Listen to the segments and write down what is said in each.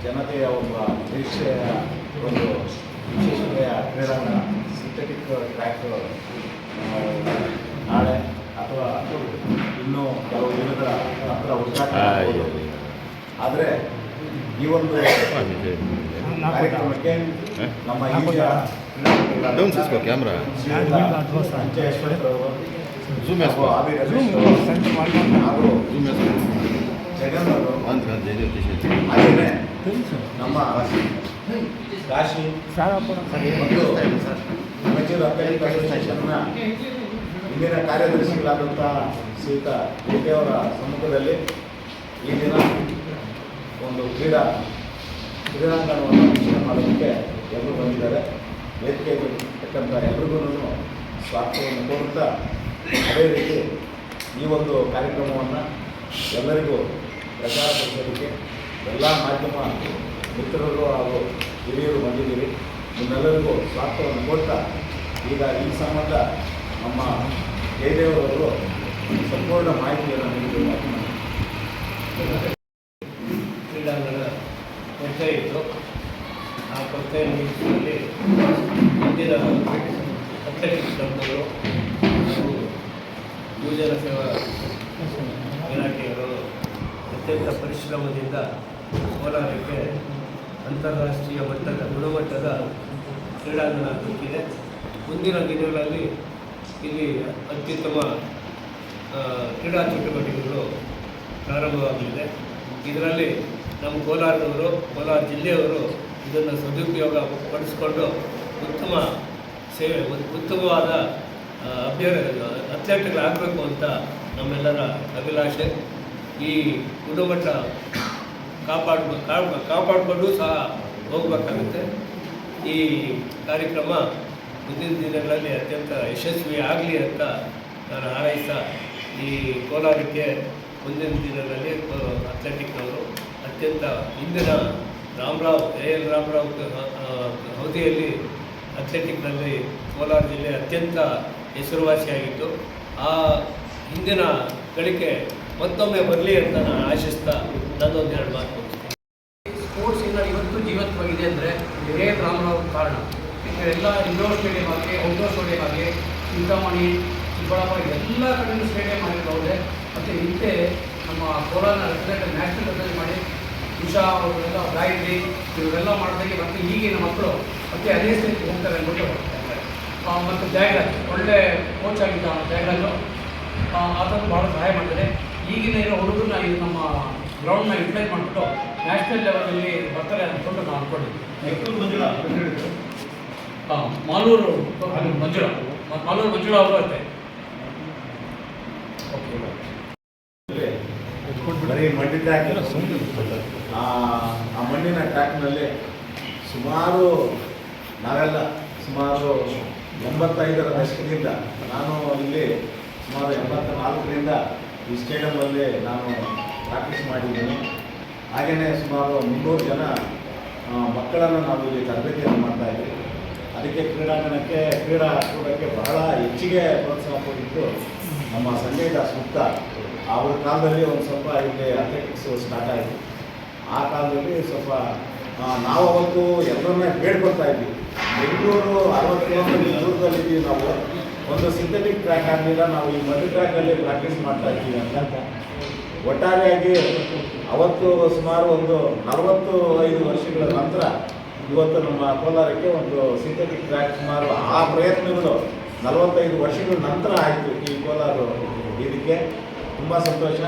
ಜನತೆಯ ಒಬ್ಬ ನಿರೀಕ್ಷೆಯ ಒಂದು ವಿಶೇಷತೆಯ ಕ್ರೀಡಾಂಗಣ ಸಿಂಥೆಟಿಕ್ ಟ್ರ್ಯಾಕ್ ನಾಳೆ ಅಥವಾ ಇನ್ನೂ ಕೆಲವು ದಿನಗಳ ನಂತರ ಉದ್ಘಾಟನೆ. ಆದರೆ ಈ ಒಂದು ಕಾರ್ಯಕ್ರಮಕ್ಕೆ ನಮ್ಮ ಈಗಿನ ಕ್ಯಾಮ್ರಾ ಹಾಗೂ ಜಗನ್ ಅವರು ಹಾಗೆಯೇ ನಮ್ಮ ಕಾಶಿ ಮತ್ತು ಮೈಸೂರು ಅಥ್ಲೆಟಿಕ್ ಅಸೋಸಿಯೇಷನ್ನ ಇಂದಿನ ಕಾರ್ಯದರ್ಶಿಗಳಾದಂಥ ಶ್ರೀಯುತ ಜಯದೇವರ ಸಮ್ಮುಖದಲ್ಲಿ ಈ ದಿನ ಒಂದು ಕ್ರೀಡಾಂಗಣವನ್ನು ವೀಕ್ಷಣೆ ಮಾಡೋದಕ್ಕೆ ಎಲ್ಲರೂ ಬಂದಿದ್ದಾರೆ. ವೇದಿಕೆಗೆ ಇರ್ತಕ್ಕಂಥ ಎಲ್ರಿಗೂ ಸ್ವಾಗತವನ್ನು ಕೋರುತ್ತಾ, ಅದೇ ರೀತಿ ಈ ಒಂದು ಕಾರ್ಯಕ್ರಮವನ್ನು ಎಲ್ಲರಿಗೂ ಪ್ರಚಾರಪಡಿಸೋದಕ್ಕೆ ಎಲ್ಲ ಮಾಧ್ಯಮ ಮಿತ್ರರು ಹಾಗೂ ಹಿರಿಯರು ಬಂದಿದ್ದೀರಿ. ನಿಮ್ಮೆಲ್ಲರಿಗೂ ಸ್ವಾಗತವನ್ನು ಕೊಡ್ತಾ, ಈಗ ಈ ಸಂಬಂಧ ನಮ್ಮ ಜಯದೇವರವರು ಸಂಪೂರ್ಣ ಮಾಹಿತಿಯನ್ನು ನೀಡಬೇಕು. ಕ್ರೀಡಾಂಗಣ ಕೊರತೆ ಇತ್ತು. ಆ ಕೊರತೆ ನೀರಿನಲ್ಲಿ ಇಂದಿನ ಅಥ್ಲೆಟಿಕ್ಸ್ ಕ್ಲಬ್ಗಳು ಹಾಗೂ ಯುವಜನ ಸೇವಾ ಇಲಾಖೆಯವರು ಅತ್ಯಂತ ಪರಿಶ್ರಮದಿಂದ ಕೋಲಾರಕ್ಕೆ ಅಂತಾರಾಷ್ಟ್ರೀಯ ಮಟ್ಟದ ಗುಣಮಟ್ಟದ ಕ್ರೀಡಾಂಗಣ ದೊರಕಿದೆ. ಮುಂದಿನ ದಿನಗಳಲ್ಲಿ ಇಲ್ಲಿ ಅತ್ಯುತ್ತಮ ಕ್ರೀಡಾ ಚಟುವಟಿಕೆಗಳು ಪ್ರಾರಂಭವಾಗಲಿದೆ. ಇದರಲ್ಲಿ ನಮ್ಮ ಕೋಲಾರ ಜಿಲ್ಲೆಯವರು ಇದನ್ನು ಸದುಪಯೋಗ ಪಡಿಸಿಕೊಂಡು ಉತ್ತಮವಾದ ಅಥ್ಲೆಟ್ಗಳಾಗಬೇಕು ಅಂತ ನಮ್ಮೆಲ್ಲರ ಅಭಿಲಾಷೆ. ಈ ಗುಣಮಟ್ಟ ಕಾಪಾಡಿಕೊಂಡು ಸಹ ಹೋಗಬೇಕಾಗುತ್ತೆ. ಈ ಕಾರ್ಯಕ್ರಮ ಮುಂದಿನ ದಿನಗಳಲ್ಲಿ ಅತ್ಯಂತ ಯಶಸ್ವಿ ಆಗಲಿ ಅಂತ ನಾನು ಹಾರೈಸ್ತಾ, ಈ ಕೋಲಾರಕ್ಕೆ ಮುಂದಿನ ದಿನಗಳಲ್ಲಿ ಅಥ್ಲೆಟಿಕ್ನವರು ಅತ್ಯಂತ ಇಂದಿನ ಎಲ್ ರಾಮರಾವ್ ಅವಧಿಯಲ್ಲಿ ಅಥ್ಲೆಟಿಕ್ನಲ್ಲಿ ಕೋಲಾರ ಜಿಲ್ಲೆ ಅತ್ಯಂತ ಹೆಸರುವಾಸಿಯಾಗಿತ್ತು. ಆ ಹಿಂದಿನ ಗಳಿಕೆ ಮತ್ತೊಮ್ಮೆ ಬರಲಿ ಅಂತ ನಾನು ಆಶಿಸ್ತಾ ನನ್ನೊಂದು ಎರಡು ಮಾತು ಮುಗಿಸ್ತೀನಿ. ಸ್ಪೋರ್ಟ್ಸ್ ಇವತ್ತು ಜೀವಂತವಾಗಿದೆ ಅಂದರೆ ಎಲ್ ರಾಮರಾವ್ ಕಾರಣ. ಎಲ್ಲ ಇಂಡೋರ್ ಸ್ಟೇಡಿಯಂ ಆಗಿ, ಔಟ್ಡೋರ್ ಸ್ಟೇಡಿಯಂ ಆಗಿ, ಚಿಂತಾಮಣಿ, ಚಿಕ್ಕಬಳ್ಳಾಪುರ ಎಲ್ಲ ಕಡೆಯೂ ಸ್ಟೇಡಿಯಂ ಆಗಿರೋದೆ. ಮತ್ತು ಇಂತೆ ನಮ್ಮ ಕೋಲಾರ ನ್ಯಾಷನಲ್ ರೆಪ್ರೆಸೆಂಟ್ ಮಾಡಿ ಉಷಾ ಅವರೆಲ್ಲ ಗಾಯತ್ರಿ ಇವರೆಲ್ಲ ಮಾಡಿದಾಗೆ ಮತ್ತು ಈಗಿನ ಮಕ್ಕಳು ಮತ್ತು ಅದೇ ಸ್ಟೇಜ್ಗೆ ಹೋಗ್ತಾರೆ ಅಂದ್ಬಿಟ್ಟು ಮತ್ತು ಜಯರಾಜ್ ಒಳ್ಳೆ ಕೋಚ್ ಆಗಿದ್ದ ಜಯರಾಜು ಅದನ್ನು ಭಾಳ ಸಹಾಯ ಮಾಡ್ತಾರೆ. ಈಗಿನ ಇರೋ ಹುಡುಗರನ್ನ ಇದು ನಮ್ಮ ಗ್ರೌಂಡ್ನ ಯುಟಿಲೈಸ್ ಮಾಡಿಬಿಟ್ಟು ನ್ಯಾಷನಲ್ ಲೆವೆಲಲ್ಲಿ ಬರ್ತಾರೆ ಅಂದ್ಕೊಂಡು ನಾವು ಅಂದ್ಕೊಂಡಿದ್ವಿ. ಮಾಲೂರು ಮಂಜುಳಾ ಅವರು ಅಷ್ಟೇ. ಬರೀ ಮಣ್ಣಿ ಟ್ರ್ಯಾಕ್, ಆ ಮಣ್ಣಿನ ಟ್ರ್ಯಾಕ್ನಲ್ಲಿ ನಾವೆಲ್ಲ ಸುಮಾರು 85ರ ದಶಕದಿಂದ, ನಾನು ಇಲ್ಲಿ ಸುಮಾರು 84ರಿಂದ ಈ ಸ್ಟೇಡಿಯಮಲ್ಲಿ ನಾನು ಪ್ರಾಕ್ಟೀಸ್ ಮಾಡಿದ್ದೀನಿ. ಹಾಗೆಯೇ ಸುಮಾರು 300 ಜನ ಮಕ್ಕಳನ್ನು ನಾವು ಇಲ್ಲಿ ತರಬೇತಿಯನ್ನು ಮಾಡ್ತಾಯಿದ್ವಿ. ಅದಕ್ಕೆ ಕ್ರೀಡಾಕೂಟಕ್ಕೆ ಬಹಳ ಹೆಚ್ಚಿಗೆ ಪ್ರೋತ್ಸಾಹ ಕೊಟ್ಟಿದ್ದು ನಮ್ಮ ಸಂಜಯ್ ದಾಸ್ ಗುಪ್ತಾ. ಅವ್ರ ಕಾಲದಲ್ಲಿ ಒಂದು ಸ್ವಲ್ಪ ಇಲ್ಲಿ ಅಥ್ಲೆಟಿಕ್ಸ್ ಸ್ಟಾರ್ಟ್ ಆಯಿತು. ಆ ಕಾಲದಲ್ಲಿ ಸ್ವಲ್ಪ ನಾವು ಅವತ್ತು ಎಲ್ಲರನ್ನೇ ಬೇಡ್ಕೊಳ್ತಾ ಇದ್ವಿ. ಬೆಂಗಳೂರು 60 ಕಿಲೋಮೀಟರ್ ದೂರದಲ್ಲಿದ್ದೀವಿ ನಾವು, ಒಂದು ಸಿಂಥೆಟಿಕ್ ಟ್ರ್ಯಾಕ್ ಆಗಲಿಲ್ಲ, ನಾವು ಈ ಮಡ್ ಟ್ರ್ಯಾಕಲ್ಲಿ ಪ್ರಾಕ್ಟೀಸ್ ಮಾಡ್ತಾ ಇದ್ದೀವಿ ಅಂತ. ಒಟ್ಟಾರೆಯಾಗಿ ಅವತ್ತು ಸುಮಾರು ಒಂದು 45 ವರ್ಷಗಳ ನಂತರ ಇವತ್ತು ನಮ್ಮ ಕೋಲಾರಕ್ಕೆ ಒಂದು ಸಿಂಥೆಟಿಕ್ ಟ್ರ್ಯಾಕ್ ಸುಮಾರು ಆ ಪ್ರಯತ್ನಗಳು 45 ವರ್ಷಗಳ ನಂತರ ಆಯಿತು ಈ ಕೋಲಾರ. ಇದಕ್ಕೆ ತುಂಬ ಸಂತೋಷ.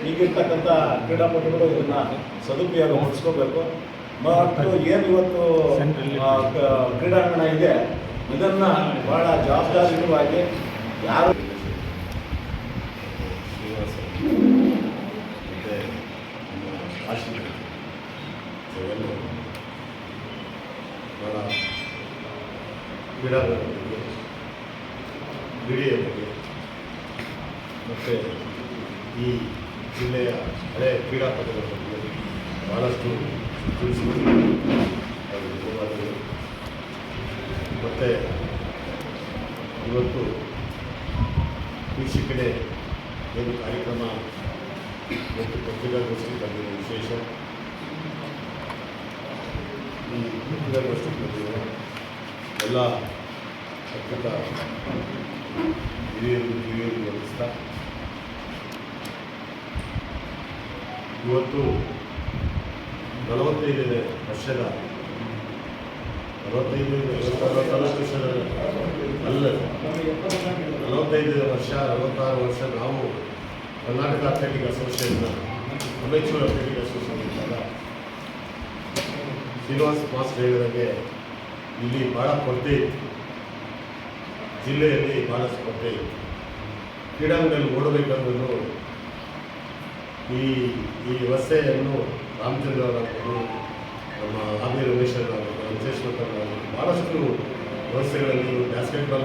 ಈಗಿರ್ತಕ್ಕಂಥ ಕ್ರೀಡಾಪಟುಗಳು ಇದನ್ನು ಸದುಪಯೋಗ ಪಡಿಸ್ಕೋಬೇಕು. ಮತ್ತು ಏನು ಇವತ್ತು ಕ್ರೀಡಾಂಗಣ ಇದೆ, ಇದನ್ನು ಭಾಳ ಜವಾಬ್ದಾರಿಯುತವಾಗಿ ಯಾರು ಭಾಳ ಕ್ರೀಡಾಂಗಣದ ಬಗ್ಗೆ, ಕ್ರೀಡೆಯ ಬಗ್ಗೆ ಮತ್ತು ಈ ಜಿಲ್ಲೆಯ ಹಳೆ ಕ್ರೀಡಾಪಟುಗಳ ಬಗ್ಗೆ ಭಾಳಷ್ಟು ತಿಳಿಸಿಕೊಂಡು ಮತ್ತು ಇವತ್ತು ಕಡೆ ಏನು ಕಾರ್ಯಕ್ರಮ ಮತ್ತು ಪತ್ರಿಕಾಗೋಷ್ಠಿ ಬಗ್ಗೆ ವಿಶೇಷ ಅಷ್ಟು ಬಂದಿರೋ ಎಲ್ಲ ಅದ್ಭುತ ಹಿರಿಯರು ವಂದಿಸ್ತಾ ಇವತ್ತು 45ನೇ ವರ್ಷದ 45 ವರ್ಷದ ಅಲ್ಲ 45 ವರ್ಷ 46 ವರ್ಷ ನಾವು ಕರ್ನಾಟಕ ಅಥ್ಲೆಟಿಕ್ ಅಸೋಸಿಯೇಷನ್ನ ಅಮೆಚೂರ್ ಅಥ್ಲೆಟಿಕ್ ಅಸೋಸಿಯೇಷನ್ ಇದ್ದಾಗ ಶ್ರೀನಿವಾಸ್ ಮಾಸ್ಟರ್ ಹೇಳಿದಂಗೆ ಇಲ್ಲಿ ಭಾಳ ಕೊರತೆ ಇತ್ತು. ಜಿಲ್ಲೆಯಲ್ಲಿ ಭಾಳ ಸ್ಪರ್ಧೆ ಇತ್ತು. ಕ್ರೀಡಾಂಗಣದಲ್ಲಿ ಓಡಬೇಕಂದ್ರೂ ಈ ವ್ಯವಸ್ಥೆಯನ್ನು ರಾಮಚಂದ್ರ ಅವರಾಗಬಹುದು, ನಮ್ಮ ಆರ್ ರಮೇಶ್ ಅವರಾಗಬಹುದು, ವಿಜೇಶ್ವರ ಭಾಳಷ್ಟು ವ್ಯವಸ್ಥೆಗಳಲ್ಲಿ ಬ್ಯಾಸ್ಕೆಟ್ಬಾಲ್